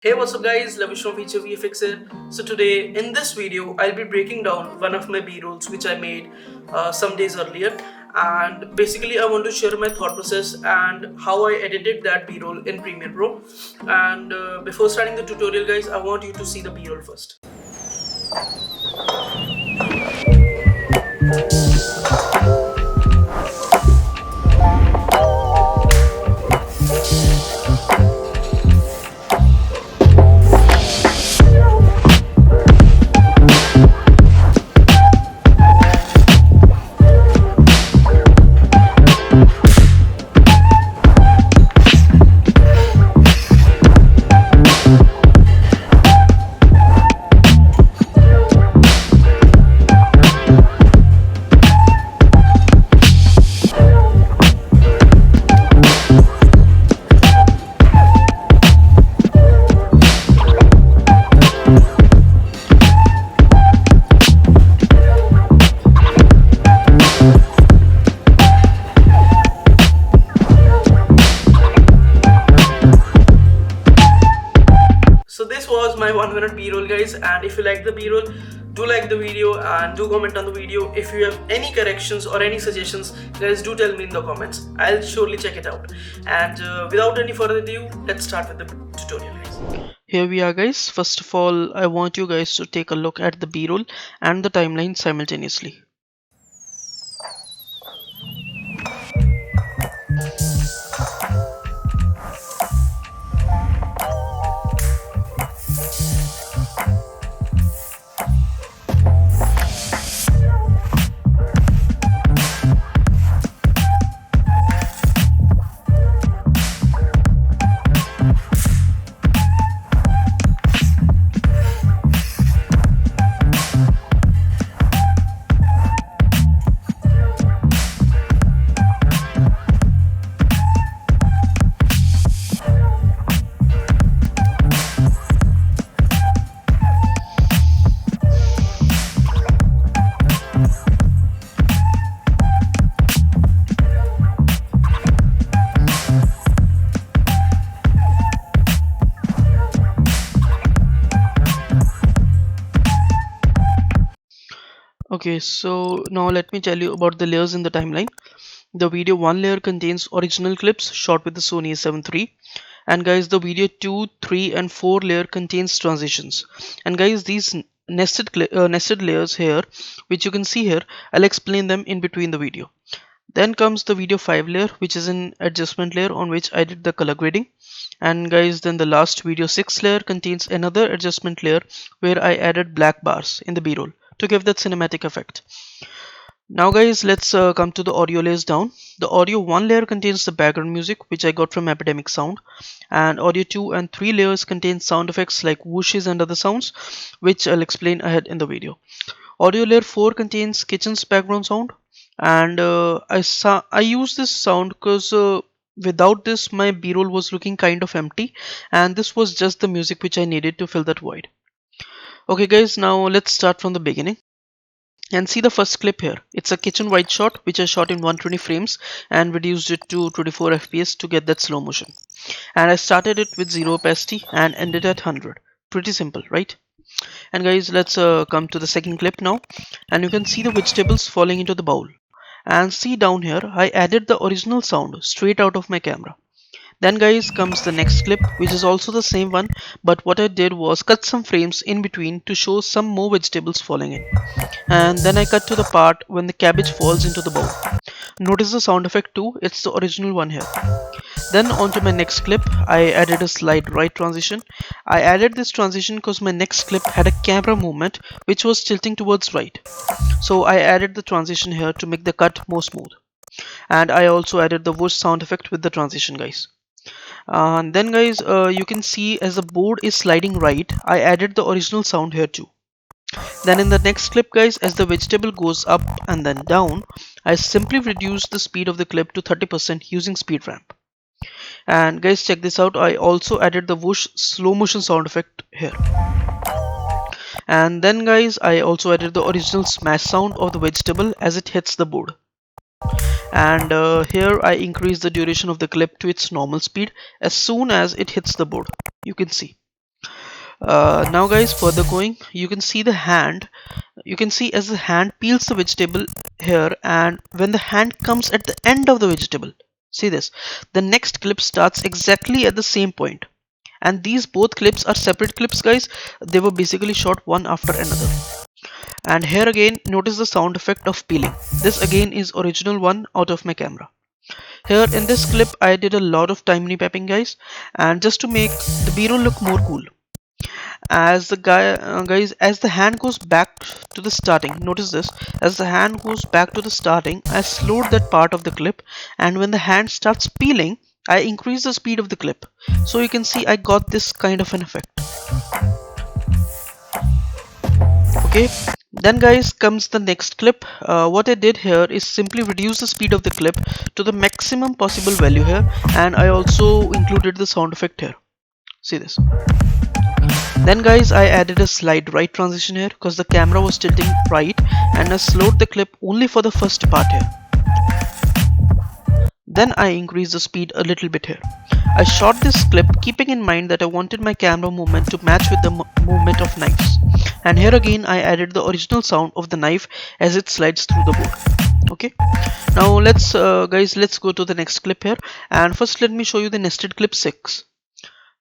Hey, what's up guys, Lavish from Feature VFX here. So today in this video I'll be breaking down one of my B-rolls which I made some days earlier, and basically I want to share my thought process and how I edited that B-roll in Premiere Pro. And before starting the tutorial guys, I want you to see the B-roll first. So this was my 1 minute b-roll guys, and if you like the b-roll, do like the video and do comment on the video. If you have any corrections or any suggestions guys, do tell me in the comments. I'll surely check it out. And without any further ado, let's start with the tutorial guys. Here we are guys. First of all, I want you guys to take a look at the b-roll and the timeline simultaneously. Okay, so now let me tell you about the layers in the timeline. The video 1 layer contains original clips shot with the Sony a7 III, and guys the video 2, 3 and 4 layer contains transitions. And guys, these nested layers here which you can see here, I'll explain them in between the video. Then comes the video 5 layer, which is an adjustment layer on which I did the color grading. And guys, then the last video 6 layer contains another adjustment layer where I added black bars in the b-roll to give that cinematic effect. Now guys, let's come to the audio layers down. The audio 1 layer contains the background music which I got from Epidemic Sound, and audio 2 and 3 layers contain sound effects like whooshes and other sounds which I'll explain ahead in the video. Audio layer 4 contains kitchen's background sound, and I use this sound because without this my b-roll was looking kind of empty, and this was just the music which I needed to fill that void. Okay guys, now let's start from the beginning and see the first clip here. It's a kitchen wide shot which I shot in 120 frames and reduced it to 24 fps to get that slow motion. And I started it with 0 opacity and ended at 100. Pretty simple, right? And guys, let's come to the second clip now, and you can see the vegetables falling into the bowl. And see down here, I added the original sound straight out of my camera. Then guys comes the next clip, which is also the same one, but what I did was cut some frames in between to show some more vegetables falling in. And then I cut to the part when the cabbage falls into the bowl. Notice the sound effect too, it's the original one here. Then onto my next clip, I added a slide right transition. I added this transition because my next clip had a camera movement which was tilting towards right. So I added the transition here to make the cut more smooth. And I also added the whoosh sound effect with the transition guys. And then guys, you can see as the board is sliding right, I added the original sound here too. Then in the next clip guys, as the vegetable goes up and then down, I simply reduced the speed of the clip to 30% using speed ramp. And guys, check this out, I also added the whoosh slow motion sound effect here. And then guys, I also added the original smash sound of the vegetable as it hits the board. And here I increase the duration of the clip to its normal speed as soon as it hits the board. You can see. Now guys, further going, you can see the hand. You can see as the hand peels the vegetable here, and when the hand comes at the end of the vegetable, see this, the next clip starts exactly at the same point. And these both clips are separate clips guys, they were basically shot one after another. And here again, notice the sound effect of peeling. This again is original one out of my camera. Here in this clip I did a lot of tiny mapping guys, and just to make the b-roll look more cool, as the guys, as the hand goes back to the starting, notice this, as the hand goes back to the starting, I slowed that part of the clip, and when the hand starts peeling, I increase the speed of the clip, so you can see I got this kind of an effect. Okay, then guys comes the next clip. What I did here is simply reduce the speed of the clip to the maximum possible value here, and I also included the sound effect here. See this. Then guys, I added a slide right transition here because the camera was tilting right, and I slowed the clip only for the first part here. Then I increased the speed a little bit here. I shot this clip keeping in mind that I wanted my camera movement to match with the movement of knives. And here again I added the original sound of the knife as it slides through the board. Okay, now let's go to the next clip here, and first let me show you the nested clip 6.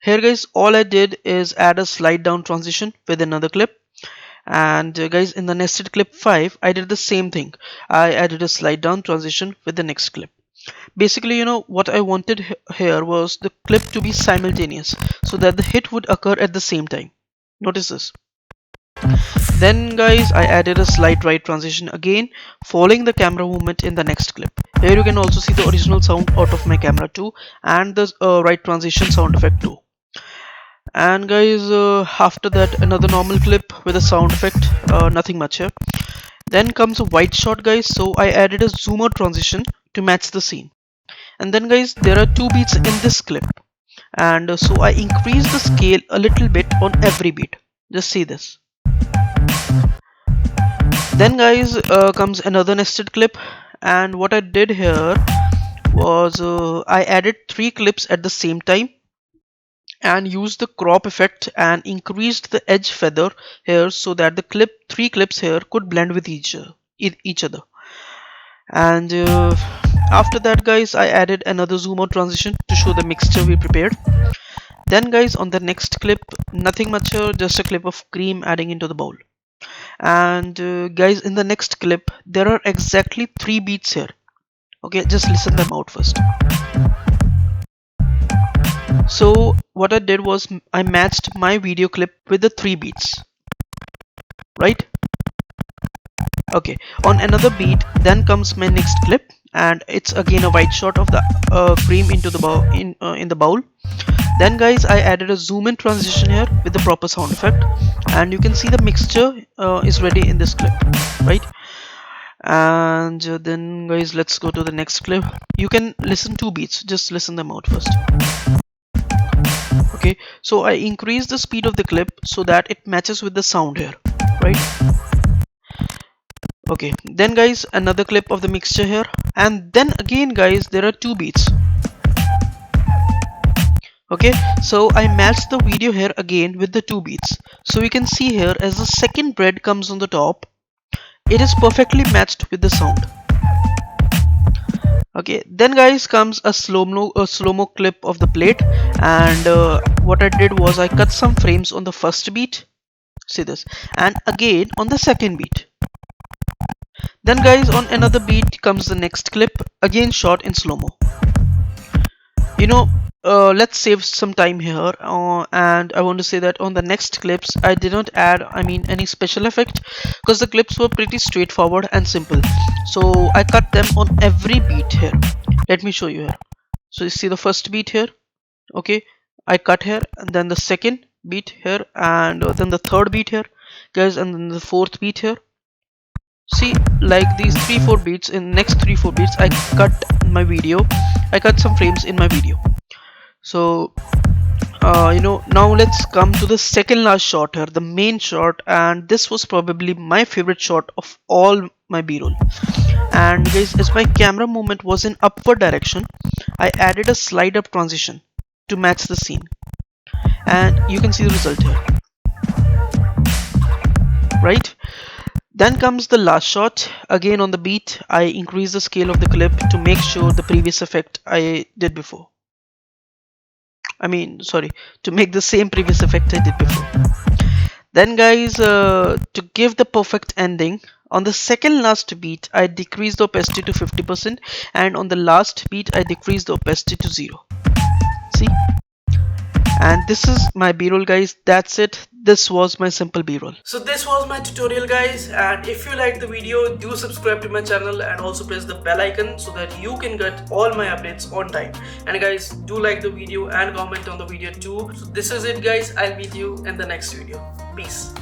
Here guys, all I did is add a slide down transition with another clip, and guys, in the nested clip 5 I did the same thing. I added a slide down transition with the next clip. Basically, you know what I wanted here was the clip to be simultaneous so that the hit would occur at the same time. Notice this. Then guys, I added a slide right transition again, following the camera movement in the next clip. Here you can also see the original sound out of my camera too, and the right transition sound effect too. And guys, after that another normal clip with a sound effect, nothing much here. Then comes a wide shot guys, so I added a zoom out transition to match the scene. And then guys, there are 2 beats in this clip, and so I increased the scale a little bit on every beat. Just see this. Then guys, comes another nested clip, and what I did here was I added 3 clips at the same time and used the crop effect and increased the edge feather here so that the 3 clips here could blend with each other. And after that guys, I added another zoom out transition to show the mixture we prepared. Then guys, on the next clip, nothing much here, just a clip of cream adding into the bowl. And guys, in the next clip there are exactly 3 beats here. Okay, just listen them out first. So what I did was I matched my video clip with the 3 beats, right? Okay, on another beat then comes my next clip, and it's again a wide shot of the cream into the bowl in the bowl. Then guys, I added a zoom in transition here with the proper sound effect, and you can see the mixture is ready in this clip, right? And then guys, let's go to the next clip. You can listen 2 beats, just listen them out first. Okay, so I increased the speed of the clip so that it matches with the sound here, right? Okay, then guys, another clip of the mixture here, and then again guys, there are 2 beats. Okay, so I matched the video here again with the 2 beats. So you can see here, as the second bread comes on the top, it is perfectly matched with the sound. Okay, then guys comes a slow-mo clip of the plate, and what I did was I cut some frames on the first beat, see this, and again on the second beat. Then guys, on another beat comes the next clip, again shot in slow-mo. You know, let's save some time here, and I want to say that on the next clips I did not add any special effect, because the clips were pretty straightforward and simple, so I cut them on every beat here. Let me show you here. So you see the first beat here, okay, I cut here, and then the second beat here, and then the third beat here guys, and then the fourth beat here. See, like these 3-4 beats, in next 3-4 beats I cut some frames in my video. So now let's come to the second last shot here, the main shot, and this was probably my favorite shot of all my b-roll. And guys, as my camera movement was in upward direction, I added a slide up transition to match the scene, and you can see the result here. right? Then comes the last shot. Again on the beat, I increase the scale of the clip to make sure the previous effect I did before. Sorry, to make the same previous effect I did before. Then guys, to give the perfect ending, on the second last beat, I decrease the opacity to 50%, and on the last beat, I decrease the opacity to 0. See? And this is my b-roll, guys. That's it. This was my simple b-roll. So this was my tutorial, guys, and if you like the video, do subscribe to my channel and also press the bell icon so that you can get all my updates on time. And guys, do like the video and comment on the video too. So this is it, guys. I'll meet you in the next video. Peace.